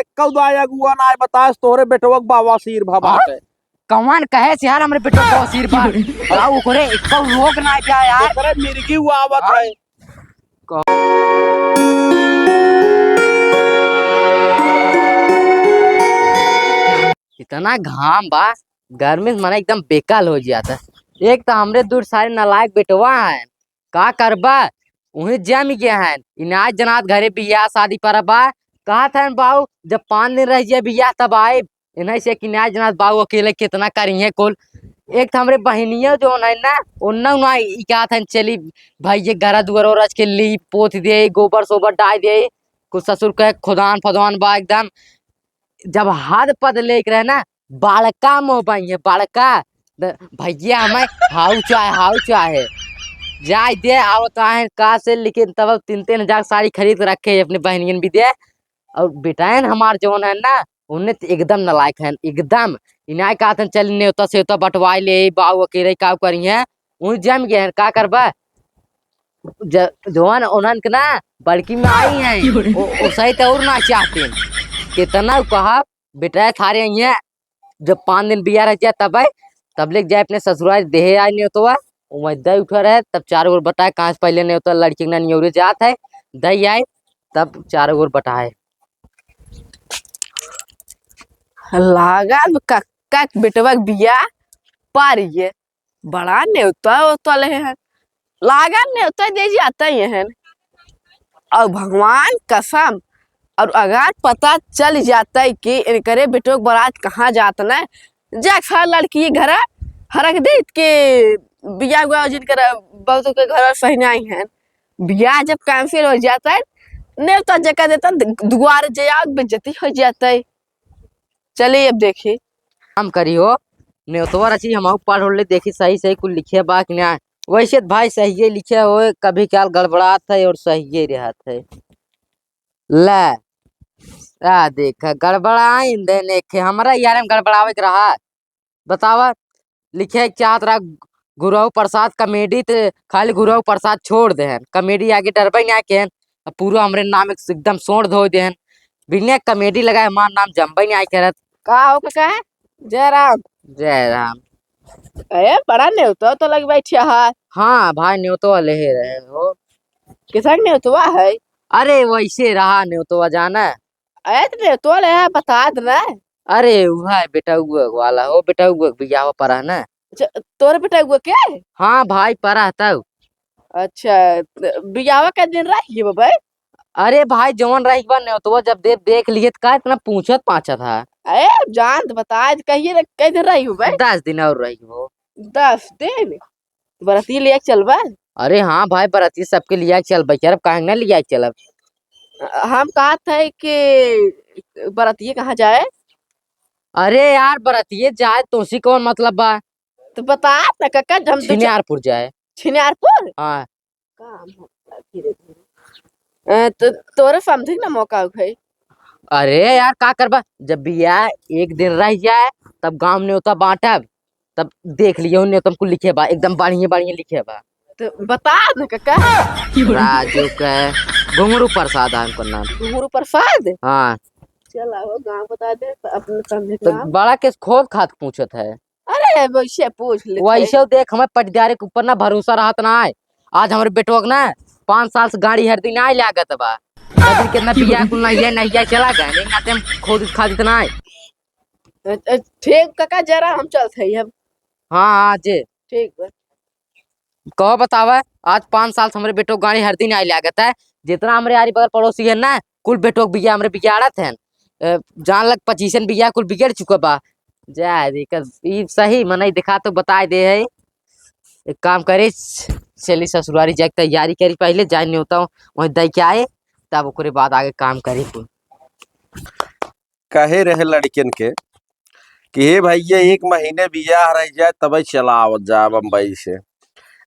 एक दाया गुआ ना बतास तोरे बेटवक बाबा सिर भबा के कौन कहे से यार हमरे बेटो को सिर पर आओ करे एक रोक ना क्या यार करे मिर्गी हुआ आवत है। इतना घाम बा गर्मी से मन एकदम बेकल हो जाता। एक तो हमरे दूर सारे नालायक बेटवा है का करबा वही जम गया है इनाज जनात घरे बियाह शादी पर बा कहा था बाऊ जब 5 दिन रह जाए बियाह तब आए इन्हें से इनाज जनात बाऊ अकेले कितना करिए कुल। एक तो हमरे बहनिया जो है ना उन्ना ना क्या था चली भाई ये घर दुआर और के ली पोत दे गोबर सोबर डाल दे कुछ ससुर के खुदान फदवान बा एकदम जब हाथ पद लेके रहे ना बालका मोबाइल है बालका भैया हमें हाउ चाहे जाए दे आवता है का से लेकिन तब 3-3 हजार साड़ी खरीद रखे है अपने बहनियन भी दे। और बेटायन हमार जौन है ना उन्हें तो एकदम नालायक है एकदम इनाय का चल नेवता से बंटवाई ले बाऊ अकेले का करी है उन जम गए हैं का करबा जवान उन्हन के ना बड़की में आई है सही तो और ना चाहते कितना कहा बेटा थारे यहाँ जब 5 दिन बिया रह जाए तब ले जाए अपने ससुराल देहे आए नहीं तो वही उठा रहे तब 4 गोर बताए कहाँ से पहले नहीं होता लड़की ना न्योरे जात है दही आए तब 4 गोर बताए लागल कक्का बेटवा बिया पारिए बड़ा न्योता होता ले हैं लागल न्योता दे जाता ही है और भगवान कसम और अगर पता चल जाता है कि इनकरे बेटो बारात कहाँ जाता ना जा लड़की घर हरक दे के बिया हुआ जिनकर बहुत के घर पहनाई है बिया जब कैंसिल हो जाता है न्योता जगह देता दुआर जया बेइज्जती हो जाता है। चलिए अब देखिए काम करी हो न्योतवा रची हम पढ़ ले देखी सही सही कुछ लिखे बा कि ना वैसे भाई सही लिखे हो कभी क्या गड़बड़ात है और सही रहत है ले आ देख गड़बड़ाई देखे हमारा यार में गड़बड़ावे के रहा बतावा लिखे चाहत रहा गुरु प्रसाद कॉमेडी तो खाली गुरु प्रसाद छोड़ दे कॉमेडी आगे डरबे नहीं के पूरा हमरे नाम एकदम सोड़ धो दे बिना कॉमेडी लगाए हमार नाम जम्बे नहीं आए करत का हो का है जय राम जय राम। अरे बड़ा न्योता तो लग बैठिया है। हाँ भाई न्योतो ले रहे हो किसान न्योतवा है अरे वैसे रहा न्योतो जाना अरे तो न्योतवा ले है बता देना अरे वह बेटा हुआ वाला हो बेटा हुआ बियाह पर है ना तोरे बेटा हुआ क्या हाँ भाई परा तब अच्छा बियाह का दिन रही बाबा अरे भाई जवन रही बार न्योतवा जब देख लिए तो का इतना पूछत पाछा था अरे जान तो बता कहिए कई दिन रही हो भाई 10 दिन और रही हो 10 दिन बराती ले चल बा अरे हाँ भाई बराती सबके लिया चल यार कहीं ना लिया चल हम कहा था कि बराती कहाँ जाए अरे यार बरातिये जाए तो उसी कौन मतलब बा तो बता ना काका हम छिनियारपुर जाए छिनियारपुर हाँ काम होता धीरे धीरे तो तोरे समझी ना मौका भाई अरे यार का करबा जब बियाह 1 दिन रह जाए तब गांव में होता बांटब तब देख लियो ने तुमको लिखे बा एकदम बढ़िया बढ़िया लिखे बा तो बता ना काका राजू का घुंगरू प्रसाद है उनका नाम घुंगरू प्रसाद हाँ चल आओ गांव बता दे अपने समझे तो बड़ा के खोद खाद पूछत है अरे वैसे पूछ ले वैसे देख हमें पटदारे के ऊपर ना भरोसा रहत ना है आज हमारे बेटवा ना 5 साल से गाड़ी हर दिन आए लागत बा कभी कितना बिया कुल नहीं चला गए नहीं नाते हम खोद खाद इतना है ठीक काका जरा हम चलते हैं अब हाँ हाँ जी ठीक बा कहो बतावा आज 5 साल से हमारे बेटो गाड़ी हर दिन आए लागत है जितना हमारे यारी बगल पड़ोसी है ना कुल बेटो बिया हमारे बिगाड़त है जान लग 25 बिया कुल बिगड़ चुका बा जा सही मन दिखा तो बता दे है एक काम करे चली ससुरारी जाके तैयारी करी पहले जाए नहीं होता हूँ वही दे के आए तब ओकरे बाद आगे काम करी तू कहे रहे लड़कियन के कि हे भैया 1 महीने बियाह रह जाए तब चला आवत जा बम्बई से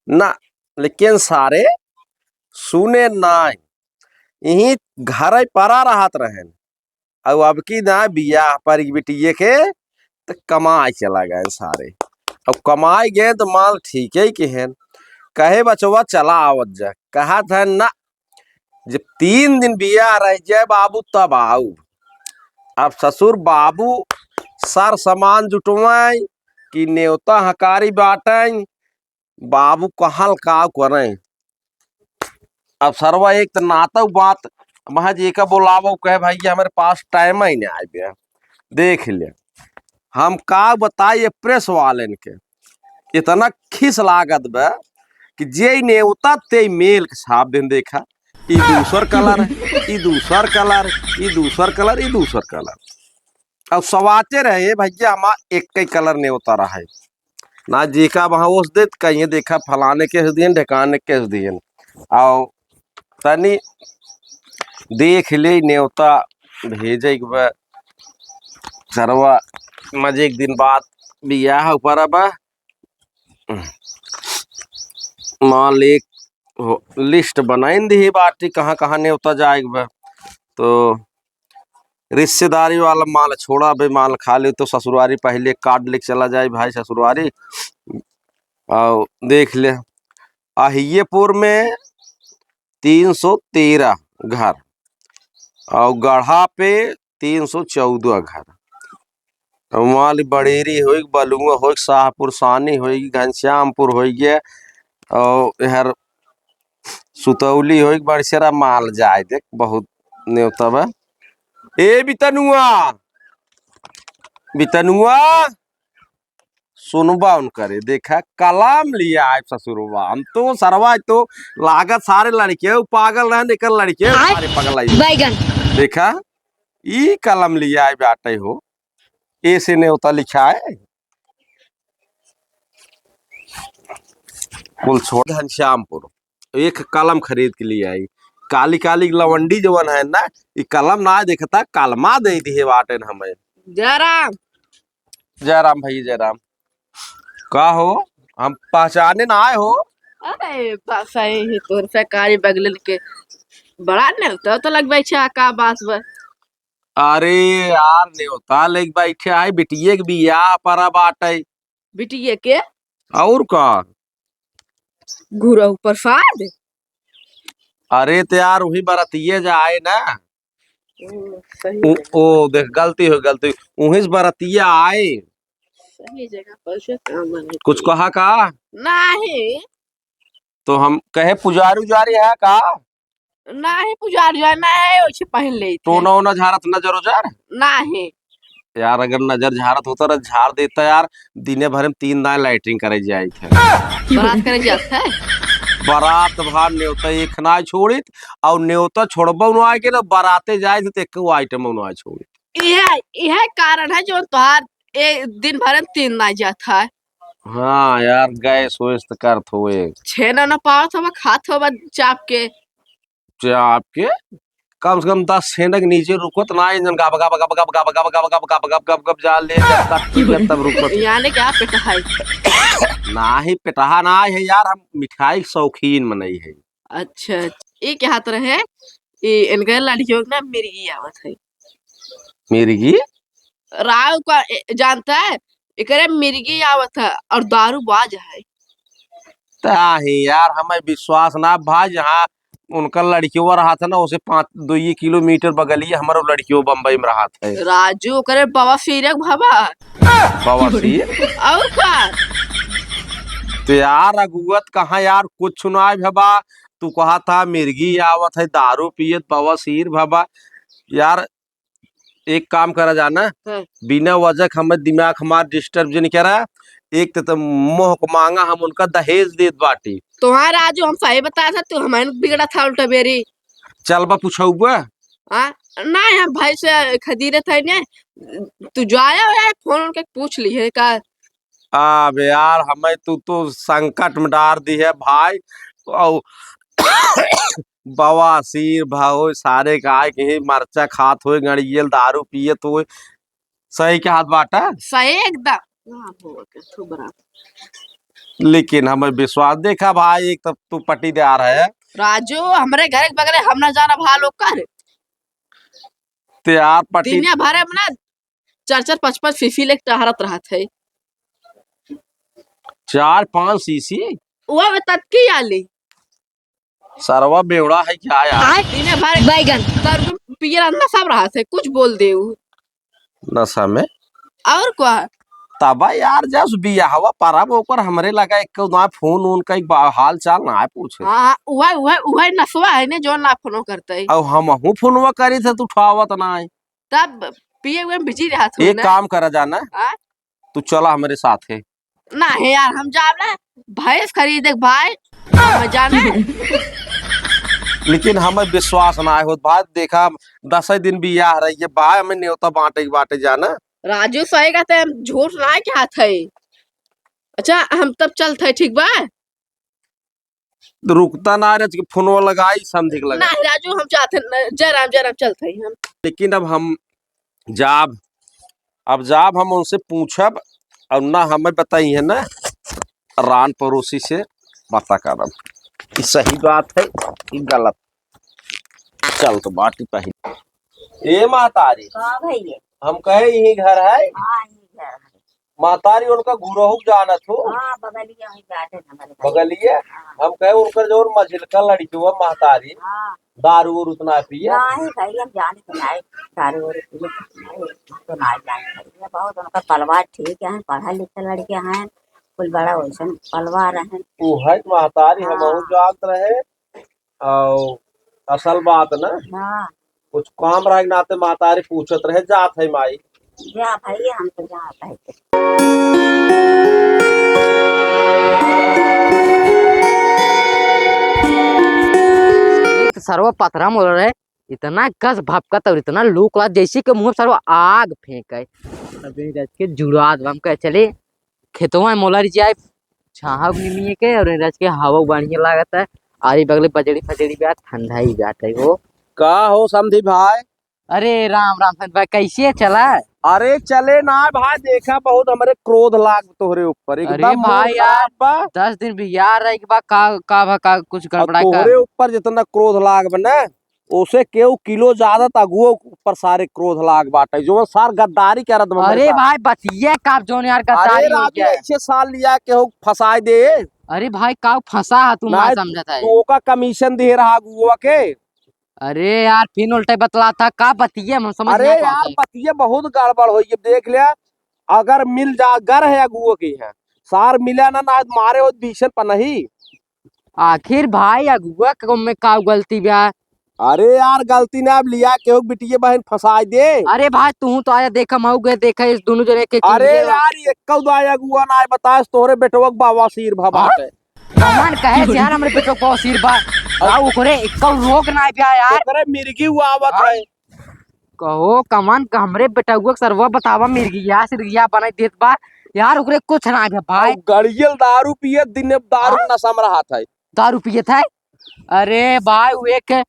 ना लेकिन सारे सुने ना यही घर परा रहत रहन और अब की ना बियाह पर बिटिये के तो कमाए चला गए सारे अब कमाए गए तो माल ठीक है कि है कहे बचवा चला आवत जा कहा था ना जब 3 दिन बियाह रह जाए बाबू तब आऊ अब ससुर बाबू सर सामान जुटवाई कि न्योता हकारी बाटें, बाबू कहल का करें। अब सरवा एक तो नाता बात महज एक बोलावो कहे भाई ये हमारे पास टाइम ही नहीं आए बे। देख ले हम का बताइए प्रेस वाले के इतना खिस लागत बे कि जे नेवता ते मेल के छाप दिन देखा ई दूसर कलर ई दूसर कलर ई दूसर कलर ई दूसर कलर। अब सवाचे रहे भैया हम एक ही कलर नेवता रहा है ना जेका वहां उस दे कहीं देखा फलाने के दियन ढकाने के दियन आओ तनी देख ले नेवता भेजे के सरवा मजे एक दिन बाद बियाह ऊपर अब मान ले लिस्ट बनाइन दी बाटी कहाँ कहाँ नेवता जाएगा तो रिश्तेदारी वाला माल छोड़ा बे माल खा ले तो ससुरारी पहले कार्ड लेके चला जाए भाई ससुरारी। और देख ले अहियेपुर में 313 घर और गढ़ा पे 314 घर। माल बड़ेरी हो बलुआ हो शाहपुर सानी हो घनश्यामपुर हो गया और यार सुतौली हो बड़सेरा माल जाए देख बहुत न्योता बा। ए बितनुआ बितनुआ सुनबा उन करे देखा कलाम लिया है ससुरवा हम तो सरवा तो लागत सारे लड़के पागल रहे निकल लड़के सारे पागल बैगन देखा ई कलम लिया है बाटे हो ऐसे न्योता लिखा है कुल छोड़ घनश्यामपुर एक कलम खरीद के लिए आई काली काली लवंडी जवन है ना ये कलम ना देखता कलमा दे दी है बाटे हमें। जयराम जयराम भाई जयराम का हो हम पहचाने ना आए हो। अरे बस ही तोर सरकारी बगल के बड़ा नेवता तो लगबै छै का बात बा। अरे यार न्योता लेके बैठे आए बिटिये के बियाह पर बाटे बिटिये के और का घुरहु प्रसाद अरे तो यार वही बरतिये जाए ना सही ओ देख गलती हो गलती वहीं से बरतिया आए सही जगह पर से काम है कुछ कहा का नहीं तो हम कहे पुजारी उजारी है का नहीं पुजारी जो है नहीं ओछे पहन ले टोना ओना झारत नजर उजार नहीं यार अगर नजर झारत होता तो झाड़ देता यार दिने भर में 3 दान लाइटिंग करे जाए थे बात करे जाता है बारात भार न्योता एक ना छोड़ित और न्योता छोड़बो न आए के ना बाराते जाए तो एक आइटम न छोड़ित यह कारण है जो तोहार एक दिन भर में 3 ना जाता है। हाँ यार गैस वैस तो करत हुए छेना न पावत हो खात हो चाप के आपके कम से कम 10 सेंट के नीचे रुकत ना इंजन गब गब गब गब गब गब गब गब गब गब गब गब जा ले जब तक पी ले तब रुकत यानी क्या पिटाई ना ही पिटहा ना है यार हम मिठाई के शौकीन मनई है। अच्छा ये क्या हाथ रहे ये इनके लड़कियों ना मिर्गी आवत है मिर्गी राव का जानता है एकरे मिर्गी आवत है और दारू बाज है ताही यार हमें विश्वास ना भाई जहाँ उनका लड़कियों रहा था ना उसे 5-2 किलोमीटर बगलिए हमारा लड़कियों बम्बई में रहा था राजू करे बाबा सीरक भाबा बवासीर और का तो यार अगुवत कहाँ यार कुछ सुनाए भबा तू कहा था मिर्गी आवत है दारू पियत बवासीर भबा यार एक काम करा जाना बिना वजह हमें दिमाग हमारा डिस्टर्ब जो नहीं करा एक तो मोह को मांगा हम उनका दहेज देत बाटी तुम्हारा राजू हम सही बताया था तू हमारे बिगड़ा था उल्टा बेरी चल बा पूछौबा नहीं हम भाई से खदीरे थे ने तू जो आया हो फोन उनके पूछ ली है का अबे यार हमें तू तो संकट में डाल दी है भाई और बवासीर भाव सारे गाय के मरचा खात हुए गड़ियल दारू पियत हुए सही के हाथ बाटा सही एकदम लेकिन हमें विश्वास देखा भाई एक तब तू पट्टी दे आ रहा है राजू हमारे घर के बगल हम ना जाना भालो कर ते यार पट्टी दुनिया भर में ना 4-5 फीफी लेके टहरत रहा थे 4-5 सीसी वो तत्की आली सरवा बेवड़ा है क्या यार दुनिया भर बैगन पियर अंदर सब रहा थे कुछ बोल दे नशा में और क्या? तबा यार जब बियाहवा परब ओकर हमरे लगा एक ना फोन उन का हाल चाल ना है पूछे। हाँ, वह नसवा है ने जो ना फोनो करते। अब हमहू फोनवा करी थे तू उठावत ना है। तब पिए हुए में बिजी रहा एक काम करा जाना, हाँ? तू चला हमारे साथ है। ना है यार, हम जा रहे भैंस खरीदे भाई, हम जाने। लेकिन हमें विश्वास ना हो भाई, देखा 10 दिन बियाह रही है भाई, हमें न्योता बांटे बांटे जाना। राजू सही कहते हैं, हम झूठ ना क्या थे। अच्छा हम तब चलते ठीक बा। तो रुकता ना रह फोनवा लगाई समझ ना लगा। राजू हम चाहते जराम जराम चलते हैं हम। लेकिन अब हम जाब हम उनसे पूछब और ना हमें बताई है ना रान पड़ोसी से पता करब कि सही बात है कि गलत। चल तो बाटी पहले ए महतारी, हाँ भैया। हम कहे यही घर है। हाँ ये घर है। महतारी उनका गुरहु जाना थो हाँ बगलिया में गार्डन हमारे घर। बगलिए। हाँ हम कहे उनका जो मझिलका लड़की हुआ महतारी हाँ। दारू और उतना पिए। नहीं भैया हम जाने तो नहीं सारे और तो नहीं जाने भैया। बहुत उनका परिवार ठीक है, पढ़ा लिखा लड़के हैं, कुल बड़ा वैसा परिवार है। वो है महतारी हम हाँ जानत रहे। और असल बात ना हाँ। कुछ काम रहे नाते महतारी पूछत रहे जात है माई। जा भैया हम तो जाता है। एक तो सर्व पथरा मोल रहे, इतना कस भपकत और इतना लूक ला जैसे कि मुंह सर्व आग फेंके। अबे रच के जुड़ात हम कहे चले खेतवा में मोलर जाए छाहा निमिए के, और रच के हवा बढ़िया लागत है। आरी बगले बजड़ी फजड़ी भी ठंडा ही जाता है वो। का हो समझी भाई? अरे राम राम संत भाई, कैसे चला? अरे चले ना भाई, देखा बहुत हमारे क्रोध लाग तोहरे ऊपर अरे एकदम भाई मूड यार, खराब बा। 10 दिन भी यार रहे के बाद का कुछ अब गड़बड़ा का। तोहरे ऊपर जितना क्रोध लाग बना ओसे केहू किलो ज्यादा तगुओ ऊपर सारे क्रोध लाग बाटे जो सार गद्दारी करत बा हमारे अरे साथ। भाई बतिया का जोन यार अरे गद्दारी हो राजू गया। ऐसे साल लिया केहू फंसाए दे अरे भाई का फंसा है तू ना ना, समझता है। तू ओका कमीशन दे रहा गुआ के। अरे यार फिर उल्टे बतला था का बतिया हम समझ अरे नहीं यार पाते। बतिये बहुत गड़बड़ हुई है देख लिया। अगर मिल जा गर है अगुओ की है सार मिला ना मारे हो भीषण पर नहीं। आखिर भाई अगुआ में का गलती बा। अरे यार गलती ने अब लिया केहू बिटिया बहन फंसाए दे। अरे भाई तू तो आया देखा मऊ गए देखा इस दोनों जने के अरे किंजे बा। यार एक अगुआ ना बताए तोहरे बेटवा बाबा सिर भबाटे। कमान कहे से यार हमरे बेटो को सिर बा का ओकरे एक रोक ना पिया यार। ओकरे मिर्गी हुआ आवत है। कहो कमान हमरे बेटुआ के सरवा बतावा मिर्गिया सिरगिया बनाई देत बा यार, ओकरे कुछ ना बा भाई। गड़ियल दारू पिए दिन में दारू नशा में रहा था। दारू पिए था। अरे भाई वो एक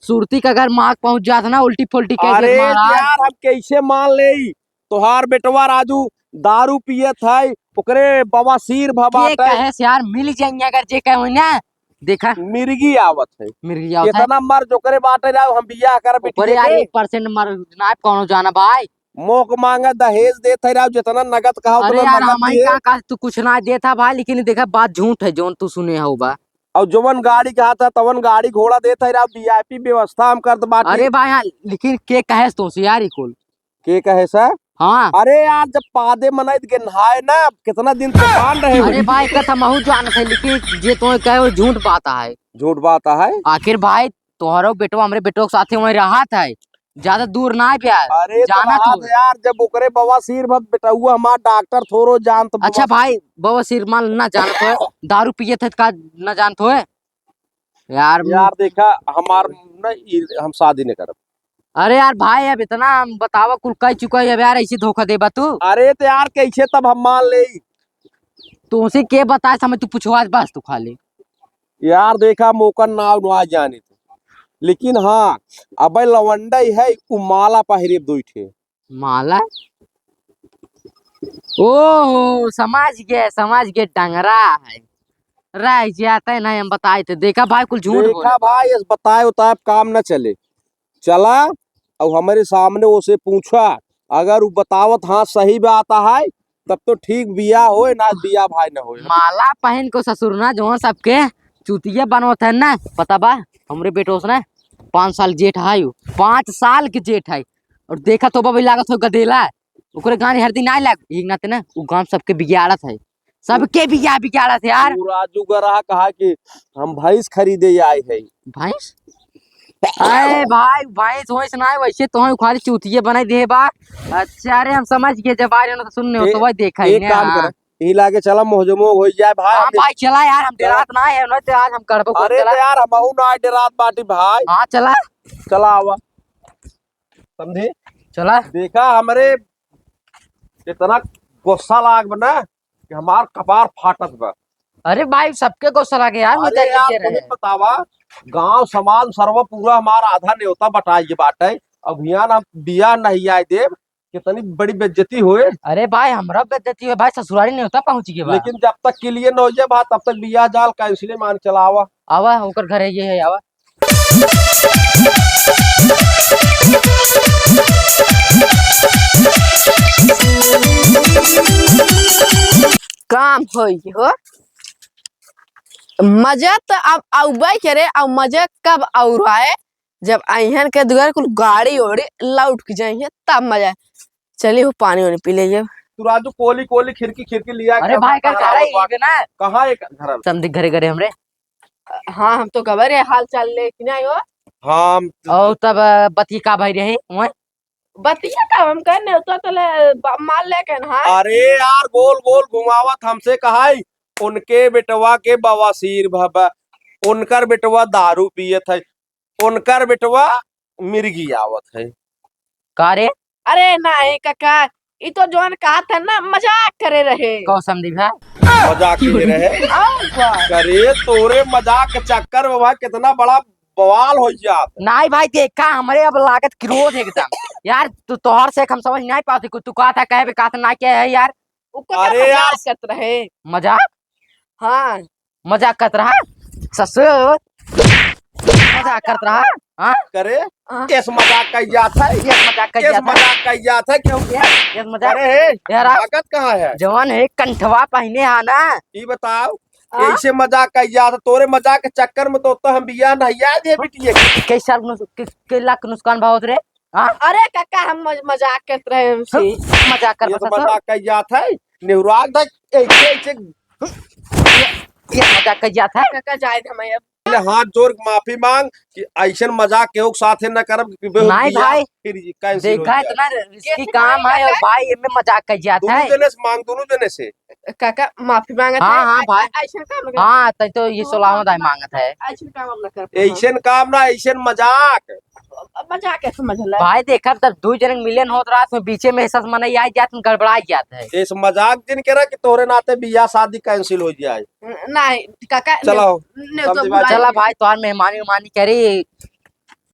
सुरती का अगर मार्क पहुंच जाता ना उल्टी पुल्टी कह अरे देत महाराज। यार हम कैसे मान ले तोहार बेटवा राजू दारू पिए था ओकरे बाबा सिर के भबाटे। कहे से यार मिल जाएंगे अगर जे कहे ना देखा मिर्गी आवत है मिर्गिया होता है। कितना मर जोकरे बाटे जाओ हम बियाह कर ऊपर बिटिया यार के 1% मर ना कौनो जाना भाई। मोक मांगा दहेज देते रहो जितना नगद कहा अरे उतना यार नगद हमारी दिए। का तू कुछ ना देता भाई, लेकिन देखा बात झूठ है जोन तू सुने हो बा। और जवन गाड़ी कहा था तवन गाड़ी घोड़ा देता रहो वीआईपी व्यवस्था हम करत बाटी। अरे भाई हाँ, लेकिन के कहे तो यार कुल के कहे सर? हाँ। अरे यार जब पादे मनैत के नहाए ना कितना दिन तूफान रहे अरे हुई। भाई कथा महू जानत है, लेकिन जे तो कहे वो झूठ बात है। झूठ बात है। आखिर भाई तोहरो बेटो हमरे बेटो के साथे वहीं रहा था, ज्यादा दूर ना प्यार अरे तो जाना रहा तू। था यार जब ओकरे बवा सिर भत बेटुआ हमार डॉक्टर थोरो जानत बवा। अच्छा भाई बाबा सिरमाल ना जानत हो, दारू पिए थे का ना जानत हो यार। यार देखा हमार ना हम शादी नहीं करब। अरे यार भाई अब इतना बतावा कुल कह चुका है, अब यार ऐसे धोखा देबा तू। अरे तो यार कैसे तब हम मान ले। तुमसे के बताए समय तू पूछवा बस तू खाली। यार देखा मौका नाव ना जाने थे लेकिन हाँ अब लवंडा है उ माला पहिरे दो ठे। माला ओ समझ गए डंगरा है रह जाता है ना हम बताए थे। देखा भाई कुल झूठ बोले। देखा भाई इस बताए उताए काम न चले चला और हमारे सामने उसे पूछा अगर वो बतावत हाँ सही बात है तब तो ठीक बिया होए ना बिया भाई न होए। माला पहन को ससुरना जो सबके चुतिया बनवत है ना पता बा। हमरे बेटो से ना 5 साल जेठ है 5 साल के जेठ है, और देखा तो बाबा लागत हो गदेला ओकरे गाड़ी हर दिन आए लाग एक नाते ना वो गांव सबके बिगाड़त है, सबके बिगाड़त है यार। तू राजू का रहा कहा कि हम भैंस खरीदे आए है। भैंस अरे भाई भैंस वैस ना वैसे तो खाली चूतिए बनाई दे बा। अच्छा अरे हम समझ गए जब आ रहे हो तो सुनने हो तो वही देखा ही एक काम कर ई लागे चला मोहजमो हो जाए भाई। हाँ भाई चला यार, हम डेरात ना है ना तो आज हम करबो। अरे तो यार हम ना डेरात बाटी भाई। हाँ चला चला आवा समझे। चला देखा हमरे इतना गुस्सा लाग बना कि हमार कपार फाटत बा। अरे भाई सबके गुस्सा लगे यार, मुझे अरे यार रहे तुम्हें बतावा गांव समाज सर्व पूरा हमारा आधा न्योता बटाई बाटे। अभियान हम दिया नहीं आए देव कितनी बड़ी बेइज्जती हुए। अरे भाई हमरा बेइज्जती है भाई, ससुराली नहीं होता पहुंच गए बा। लेकिन जब तक क्लियर न हो जाए बात तब तक बिया जाल कैंसिल मान चलावा। आवा होकर घर ये है आवा। काम हो मजा तो अब आउबे करे और मजा कब और आए जब अहन के दुआर कुल गाड़ी ओड़ी लौट के जाइए तब मजा। चलिए वो पानी वानी पी लीजिए। तू राजू कोली कोली खिड़की खिड़की लिया। अरे भाई घर घर है ना, कहाँ एक घर समझ घरे घरे हमरे। हाँ हम तो खबर है हाल चाल ले कि नहीं हो। हाँ और तब बती का भाई रहे वहाँ बतिया का हम कहने तो माल लेके ना। अरे यार गोल गोल घुमावत हमसे कहा उनके बेटवा के बवासीर भबा, उनकर बेटवा दारू पियत है, उनकर बेटवा मिर्गी आवत है। का रे अरे नहीं काका ये तो जोन कहा था ना मजाक करे रहे। कहो समझी भाई मजाक में रहे करे तोरे मजाक के चक्कर में भाई कितना बड़ा बवाल हो जात। नहीं भाई देखा हमारे अब लागत क्रोध एकदम यार। तू तोहर से हम समझ नहीं पाती कुछ तू कहा था कहे भी कहा था ना क्या है यार। अरे यार करत रहे मजाक हाँ मजाक करत रहा ससुर मजाक करत रहा। हाँ करे किस मजाक का जात है। ये मजाक कर किस जाता है, मजाक का जात है क्यों ये मजाक अरे है यार ताकत कहाँ है जवान है कंठवा पहने आना। ये बताओ ऐसे मजाक का जात तोरे मजाक के चक्कर में तो हम बिया नहीं आए दे बिटिया। कैसा के लाख नुकसान बहुत रे। हाँ अरे काका हम मजाक करते रहे हमसे। मजाक कर ये तो ससुर, मजाक का जात है नेहराग था ऐसे ऐसे ये मजाक कर जाता है। काका जाए हमें अब पहले हाथ जोड़ के माफी मांग कि ऐसा मजाक केहू के साथे न करब कि बेहू नहीं बिया भाई, फिर ये कैंसिल हो देखा जाए। इतना रिस्की काम है और भाई इनमें मजाक कर जाता दोनों है। जने से मांग दोनों जने से। काका माफी मांगत हाँ, हाँ, भाई। ऐसा काम न हाँ तो ये 16वां दाई मांगत है ऐसा काम हम न कर ऐसा काम ना ऐसा मजाक। मजाक कैसे समझ ले। भाई देखा तब दो जन मिलन होत रात में बीचे में एहसास मन आई जात गड़बड़ा जाता है। इस मजाक दिन करा कि तोरे नाते बिया शादी कैंसिल हो जाए। नहीं काका चलो ने तो समझी बात। चला भाई तोहार मेहमानी उमानी करी